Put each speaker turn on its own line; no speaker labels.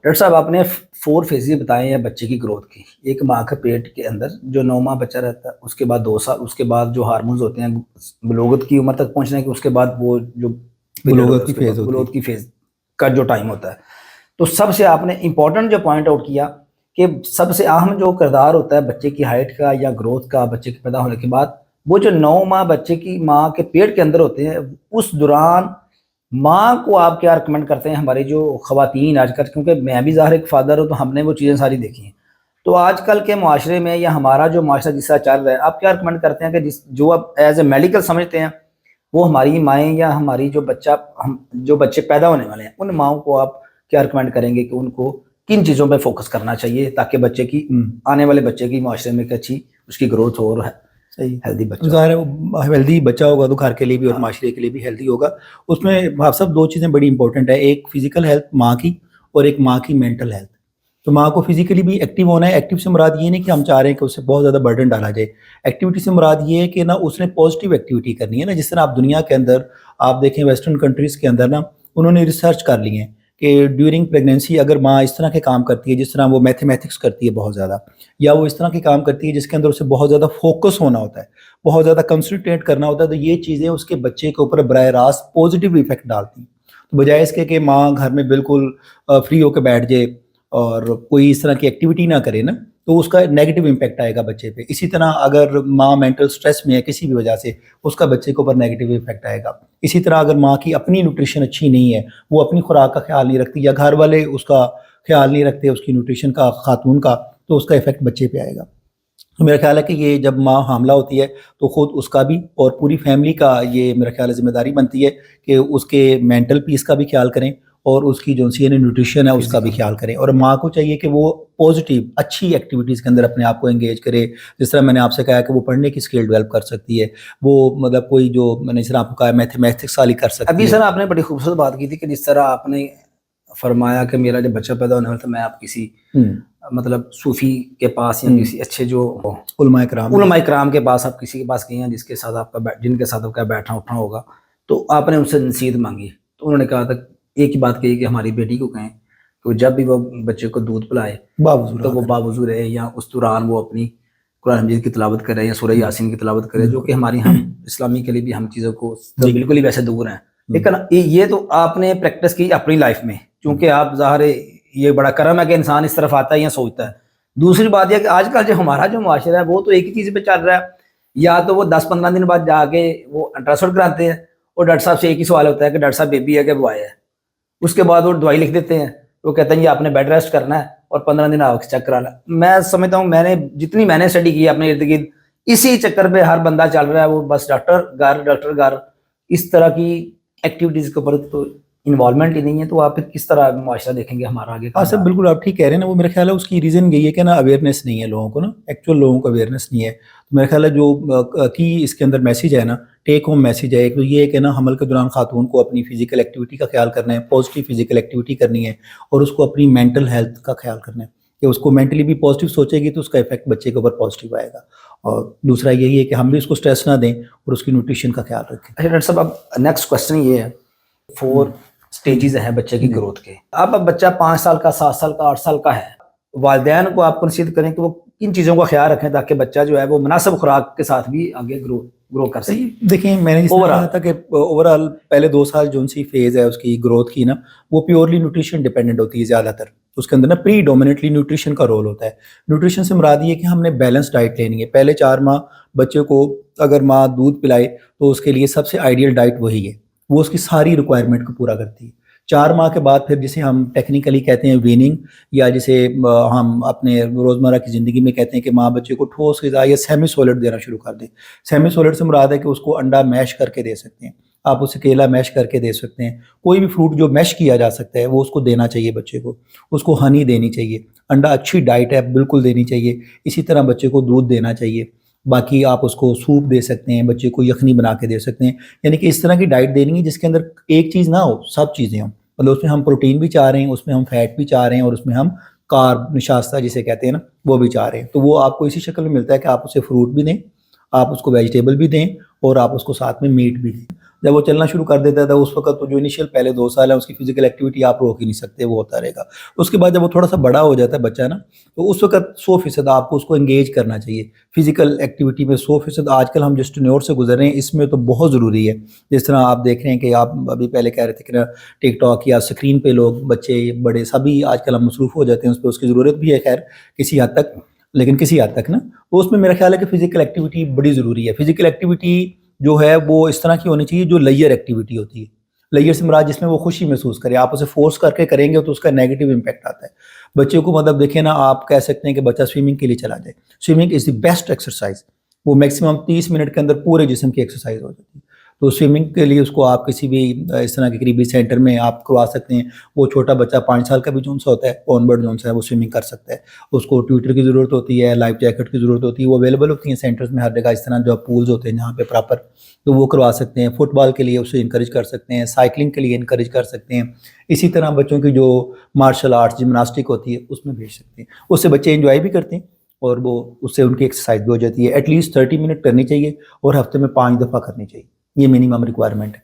Doctor صاحب آپ نے 4 فیزز بتائے ہیں بچے کی گروتھ کی. ایک ماں کے پیٹ کے اندر جو 9 ماہ بچہ رہتا ہے، اس کے بعد 2 سال، اس کے بعد جو ہارمونز ہوتے ہیں بلوغت کی عمر تک پہنچنے کے، اس کے بعد وہ جو
بلوغت کی فیز ہوتی ہے.
بلوغت کی فیز کا جو ٹائم ہوتا ہے. تو سب سے آپ نے امپورٹنٹ جو پوائنٹ آؤٹ کیا کہ سب سے اہم جو کردار ہوتا ہے بچے کی ہائٹ کا یا گروتھ کا بچے کے پیدا ہونے کے بعد، وہ جو 9 ماہ بچے کی ماں کے پیٹ کے اندر ہوتے ہیں، اس دوران ماں کو آپ کیا ریکمنڈ کرتے ہیں؟ ہماری جو خواتین آج کل، کیونکہ میں بھی ظاہر ایک فادر ہوں تو ہم نے وہ چیزیں ساری دیکھی ہیں، تو آج کل کے معاشرے میں یا ہمارا جو معاشرہ جس طرح چل رہا ہے، آپ کیا ریکمنڈ کرتے ہیں کہ جو آپ ایز اے میڈیکل سمجھتے ہیں، وہ ہماری مائیں یا ہماری جو بچے پیدا ہونے والے ہیں، ان ماؤں کو آپ کیا ریکمنڈ کریں گے کہ ان کو کن چیزوں پہ فوکس کرنا چاہیے تاکہ بچے کی آنے والے بچے کی معاشرے میں ایک اچھی اس کی گروتھ ہو اور ہیلدی بچہ؟
ظاہر ہے ہیلدی بچہ ہوگا تو گھر کے لیے بھی اور معاشرے کے لیے بھی ہیلدی ہوگا. اس میں آپ سب 2 چیزیں بڑی امپورٹنٹ ہے، ایک فزیکل ہیلتھ ماں کی اور ایک ماں کی مینٹل ہیلتھ. تو ماں کو فزیکلی بھی ایکٹیو ہونا ہے. ایکٹیو سے مراد یہ نہیں کہ ہم چاہ رہے ہیں کہ اس سے بہت زیادہ برڈن ڈالا جائے. ایکٹیویٹی سے مراد یہ ہے کہ نا اس نے پازیٹیو ایکٹیویٹی کرنی ہے نا. جس طرح آپ دنیا کے اندر آپ دیکھیں ویسٹرن کنٹریز کے اندر نا انہوں نے ریسرچ کر لی ہیں کہ ڈیورنگ پریگنینسی اگر ماں اس طرح کے کام کرتی ہے، جس طرح وہ میتھمیٹکس کرتی ہے بہت زیادہ، یا وہ اس طرح کے کام کرتی ہے جس کے اندر اسے بہت زیادہ فوکس ہونا ہوتا ہے، بہت زیادہ کنسنٹریٹ کرنا ہوتا ہے، تو یہ چیزیں اس کے بچے کے اوپر براہ راست پازیٹیو ایفیکٹ ڈالتی ہیں. تو بجائے اس کے کہ ماں گھر میں بالکل فری ہو کے بیٹھ جائے اور کوئی اس طرح کی ایکٹیویٹی نہ کرے نا، تو اس کا نیگیٹو امپیکٹ آئے گا بچے پہ. اسی طرح اگر ماں مینٹل سٹریس میں ہے کسی بھی وجہ سے، اس کا بچے کے اوپر نیگیٹو امپیکٹ آئے گا. اسی طرح اگر ماں کی اپنی نیوٹریشن اچھی نہیں ہے، وہ اپنی خوراک کا خیال نہیں رکھتی یا گھر والے اس کا خیال نہیں رکھتے اس کی نیوٹریشن کا، خاتون کا، تو اس کا افیکٹ بچے پہ آئے گا. تو میرا خیال ہے کہ یہ جب ماں حاملہ ہوتی ہے تو خود اس کا بھی اور پوری فیملی کا یہ میرا خیال ہے ذمہ داری بنتی ہے کہ اس کے مینٹل پیس کا بھی خیال کریں اور اس کی جو سی نیوٹریشن ہے اس کا بھی خیال کریں. اور ماں کو چاہیے کہ وہ پازیٹیو اچھی ایکٹیویٹیز کے اندر اپنے آپ کو انگیج کرے. جس طرح میں نے آپ سے کہا کہ وہ پڑھنے کی اسکل ڈیولپ کر سکتی ہے، وہ مطلب کوئی جو میں نے جس طرح آپ کو کہا میتھمیٹکس والی کر سکتی ہے.
ابھی سر آپ نے بڑی خوبصورت بات کی تھی کہ جس طرح آپ نے فرمایا کہ میرا جب بچہ پیدا ہونے والا تھا، میں آپ کسی مطلب صوفی کے پاس یا کسی اچھے جو
علماء
کرام کے پاس آپ کسی کے پاس گئے ہیں جن کے ساتھ آپ کا بیٹھنا اٹھنا ہوگا، تو آپ نے ان سے نصیحت مانگی. تو انہوں نے کہا تھا ایک ہی بات کہی کہ ہماری بیٹی کو کہیں کہ جب بھی وہ بچے کو دودھ پلائے تو وہ باوضو رہے، یا اس دوران وہ اپنی قرآن مجید کی تلاوت کرے یا سورہ یاسین کی تلاوت کرے، جو کہ ہماری ہم اسلامی کے لیے بھی ہم چیزوں کو بالکل ہی ویسے دور ہیں. لیکن یہ تو آپ نے پریکٹس کی اپنی لائف میں، کیونکہ آپ ظاہر یہ بڑا کرم ہے کہ انسان اس طرف آتا ہے یا سوچتا ہے. دوسری بات یہ کہ آج کل جو ہمارا جو معاشرہ ہے وہ تو ایک ہی چیز پہ چل رہا ہے، یا تو وہ 10-15 دن بعد جا کے وہ الٹراساؤنڈ کراتے ہیں اور ڈاکٹر صاحب سے ایک ہی سوال ہوتا ہے کہ ڈاکٹر صاحب بیبی ہے کہ وہ آیا ہے. اس کے بعد وہ دوائی لکھ دیتے ہیں، وہ کہتے ہیں یہ آپ نے بیڈ ریسٹ کرنا ہے اور 15 دن آپ چیک کرانا. میں سمجھتا ہوں جتنی میں نے اسٹڈی کی اپنے ارد گرد، اسی چکر پہ ہر بندہ چل رہا ہے. وہ بس ڈاکٹر گھر اس طرح کی ایکٹیویٹیز کے اوپر تو انوالومنٹ ہی نہیں ہے. تو آپ پھر کس طرح معاشرہ دیکھیں گے ہمارا آگے؟
ہاں سر بالکل آپ ٹھیک کہہ رہے ہیں نا. وہ میرا خیال ہے اس کی ریزن یہی ہے کہ نا اویئرنیس نہیں ہے لوگوں کو، نا ایکچوئل لوگوں کو اویئرنیس نہیں ہے. تو میرا خیال ہے جو کی اس کے اندر میسیج ہے نا، ٹیک ہوم میسیج ہے، ایک تو یہ ہے کہ نا حمل کے دوران خاتون کو اپنی فزیکل ایکٹیویٹی کا خیال کرنا ہے، پازیٹیو فزیکل ایکٹیویٹی کرنی ہے، اور اس کو اپنی مینٹل ہیلتھ کا خیال کرنا ہے کہ اس کو مینٹلی بھی پازیٹیو سوچے گی تو اس کا افیکٹ بچے کے اوپر پازیٹیو آئے گا. اور دوسرا یہی ہے کہ ہم بھی اس کو اسٹریس نہ دیں اور اس کی نیوٹریشن کا خیال رکھیں.
اچھا ڈاکٹر صاحب، اب نیکسٹ کوسچن یہ ہے، 4 سٹیجز ہیں بچے کی گروتھ کے. اب بچہ 5 سال کا، 7 سال کا، 8 سال کا ہے، والدین کو آپ نصیحت کریں کہ وہ کن چیزوں کا خیال رکھیں تاکہ بچہ جو ہے وہ مناسب خوراک کے ساتھ بھی آگے گرو کر سکے.
دیکھیں میں نے جس طرح کہا تھا کہ اوورآل پہلے 2 سال جو سی فیز ہے اس کی گروتھ کی نا، وہ پیورلی نیوٹریشن ڈیپینڈنٹ ہوتی ہے زیادہ تر. اس کے اندر نا پری ڈومیننٹلی نیوٹریشن کا رول ہوتا ہے. نیوٹریشن سے مراد یہ ہے کہ ہم نے بیلنس ڈائٹ لینی ہے. پہلے 4 ماہ بچے کو اگر ماں دودھ پلائے تو اس کے لیے سب سے آئیڈیل ڈائٹ وہی ہے، وہ اس کی ساری ریکوائرمنٹ کو پورا کرتی ہے. 4 ماہ کے بعد پھر جسے ہم ٹیکنیکلی کہتے ہیں ویننگ، یا جسے ہم اپنے روزمرہ کی زندگی میں کہتے ہیں کہ ماں بچے کو ٹھوس غذا یا سیمی سولڈ دینا شروع کر دے. سیمی سولڈ سے مراد ہے کہ اس کو انڈا میش کر کے دے سکتے ہیں آپ، اسے کیلا میش کر کے دے سکتے ہیں، کوئی بھی فروٹ جو میش کیا جا سکتا ہے وہ اس کو دینا چاہیے بچے کو. اس کو ہنی دینی چاہیے. انڈا اچھی ڈائٹ ہے، بالکل دینی چاہیے. اسی طرح بچے کو دودھ دینا چاہیے. باقی آپ اس کو سوپ دے سکتے ہیں، بچے کو یخنی بنا کے دے سکتے ہیں. یعنی کہ اس طرح کی ڈائٹ دینی ہے جس کے اندر ایک چیز نہ ہو، سب چیزیں ہوں. مطلب اس میں ہم پروٹین بھی چاہ رہے ہیں، اس میں ہم فیٹ بھی چاہ رہے ہیں، اور اس میں ہم کارب نشاستہ جسے کہتے ہیں نا وہ بھی چاہ رہے ہیں. تو وہ آپ کو اسی شکل میں ملتا ہے کہ آپ اسے فروٹ بھی دیں آپ اس کو ویجیٹیبل بھی دیں اور آپ اس کو ساتھ میں میٹ بھی دیں. جب وہ چلنا شروع کر دیتا تھا اس وقت تو جو انیشیل پہلے 2 سال ہیں اس کی فزیکل ایکٹیویٹی آپ روک ہی نہیں سکتے, وہ ہوتا رہے گا. اس کے بعد جب وہ تھوڑا سا بڑا ہو جاتا ہے بچہ نا, تو اس وقت 100% آپ کو اس کو انگیج کرنا چاہیے فزیکل ایکٹیویٹی میں. 100% آج کل ہم جس ٹینیور سے گزر رہے ہیں اس میں تو بہت ضروری ہے. جس طرح آپ دیکھ رہے ہیں کہ آپ ابھی پہلے کہہ رہے تھے کہ ٹک ٹاک یا اسکرین پہ لوگ بچے بڑے سبھی آج کل ہم مصروف ہو جاتے ہیں اس پہ, اس کی ضرورت بھی ہے خیر کسی حد تک, لیکن کسی حد تک نا. تو اس میں میرا خیال ہے کہ فزیکل ایکٹیویٹی بڑی ضروری ہے. فزیکل ایکٹیویٹی جو ہے وہ اس طرح کی ہونی چاہیے جو لیئر ایکٹیویٹی ہوتی ہے. لیئر سے مراد جس میں وہ خوشی محسوس کرے. آپ اسے فورس کر کے کریں گے تو اس کا نیگیٹو امپیکٹ آتا ہے. بچے کو مطلب دیکھیں نا, آپ کہہ سکتے ہیں کہ بچہ سوئمنگ کے لیے چلا جائے, swimming is the best exercise. وہ میکسیمم 30 منٹ کے اندر پورے جسم کی ایکسرسائز ہو جاتی ہے. تو سوئمنگ کے لیے اس کو آپ کسی بھی اس طرح کے قریبی سینٹر میں آپ کروا سکتے ہیں. وہ چھوٹا بچہ 5 سال کا بھی جون سا ہوتا ہے, آن برڈ جون سا ہے, وہ سوئمنگ کر سکتا ہے. اس کو ٹیوٹر کی ضرورت ہوتی ہے, لائف جیکٹ کی ضرورت ہوتی ہے, وہ اویلیبل ہوتی ہیں سینٹرز میں ہر جگہ. اس طرح جو پولز ہوتے ہیں جہاں پہ پراپر, تو وہ کروا سکتے ہیں. فٹ بال کے لیے اسے انکریج کر سکتے ہیں, سائیکلنگ کے لیے انکریج کر سکتے ہیں. اسی طرح بچوں کی جو مارشل آرٹس جمناسٹک ہوتی ہے اس میں بھیج سکتے ہیں. اس سے بچے انجوائے بھی کرتے ہیں اور وہ اس سے ان کی ایکسرسائز بھی ہو جاتی ہے. ایٹ لیسٹ 30 منٹ کرنی چاہیے اور ہفتے میں 5 دفعہ کرنی چاہیے. یہ منیمم ریکوائرمنٹ ہے.